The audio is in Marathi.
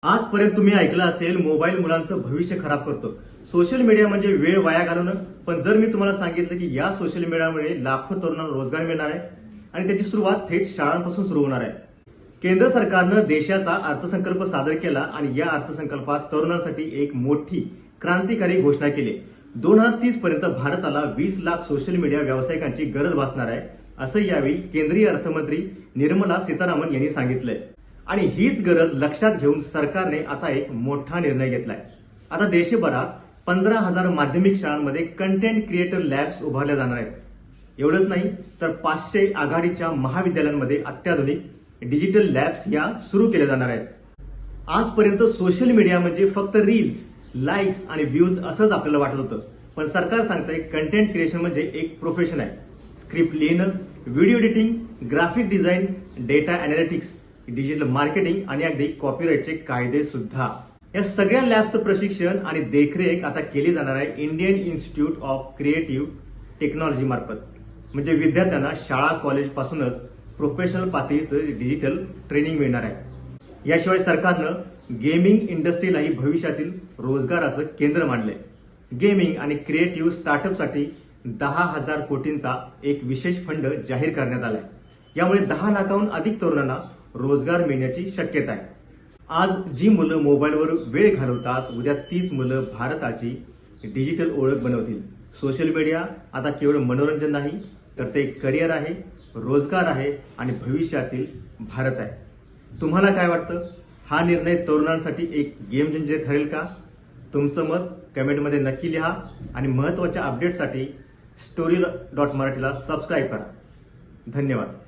आजपर्यंत तुम्ही ऐकलं असेल मोबाईल मुलांचं भविष्य खराब करतो. सोशल मीडिया म्हणजे वेळ वाया घालवणं. पण जर मी तुम्हाला सांगितलं की या सोशल मीडियामुळे लाखो तरुणांना रोजगार मिळणार आहे आणि त्याची सुरुवात थेट शाळांपासून सुरू होणार आहे. केंद्र सरकारनं देशाचा अर्थसंकल्प सादर केला आणि या अर्थसंकल्पात तरुणांसाठी एक मोठी क्रांतिकारी घोषणा केली. 2030 पर्यंत भारताला 20 लाख सोशल मीडिया व्यावसायिकांची गरज भासणार आहे, असं यावेळी केंद्रीय अर्थमंत्री निर्मला सीतारामन यांनी सांगितलंय. आणि हीच गरज लक्षात घेऊन सरकारने आता एक मोठा निर्णय घेतलाय. आता देशभरात 15,000 माध्यमिक शाळांमध्ये कंटेंट क्रिएटर लॅब्स उभारल्या जाणार आहेत. एवढंच नाही तर 500 आघाडीच्या महाविद्यालयांमध्ये अत्याधुनिक डिजिटल लॅब्स या सुरू केल्या जाणार आहेत. आजपर्यंत सोशल मीडिया म्हणजे फक्त रील्स, लाईक्स आणि व्ह्यूज असंच आपल्याला वाटत होतं. पण सरकार सांगतंय कंटेंट क्रिएशन म्हणजे एक प्रोफेशन आहे. स्क्रिप्ट लिहिणं, video editing, graphic design, data analytics, digital marketing आणि अगदी कॉपीराईटचे कायदे सुद्धा. या सगळ्या लॅबचं प्रशिक्षण आणि देखरेख आता केली जाणार आहे Indian institute of creative technology मार्फत. म्हणजे विद्यार्थ्यांना शाळा कॉलेज पासूनच प्रोफेशनल पातळीचं डिजिटल ट्रेनिंग मिळणार आहे. याशिवाय सरकारनं गेमिंग इंडस्ट्रीलाही भविष्यातील रोजगाराचं केंद्र मानलंय. गेमिंग आणि क्रिएटिव्ह स्टार्टअपसाठी 10,000 कोटींचा एक विशेष फंड जाहीर करण्यात आलाय. यामुळे 10 लाखाहून अधिक तरुणांना रोजगार मिळण्याची शक्यता आहे. आज जी मुलं मोबाईलवर वेळ घालवतात, उद्या तीच मुलं भारताची डिजिटल ओळख बनवतील. सोशल मीडिया आता केवळ मनोरंजन नाही, तर ते करिअर आहे, रोजगार आहे आणि भविष्यातील भारत आहे. तुम्हाला काय वाटतं? हा निर्णय तरुणांसाठी एक गेम चेंजर ठरेल का? तुमचं मत कमेंटमध्ये नक्की लिहा आणि महत्त्वाच्या अपडेट्ससाठी story.marathi ला सबस्क्राईब करा. धन्यवाद.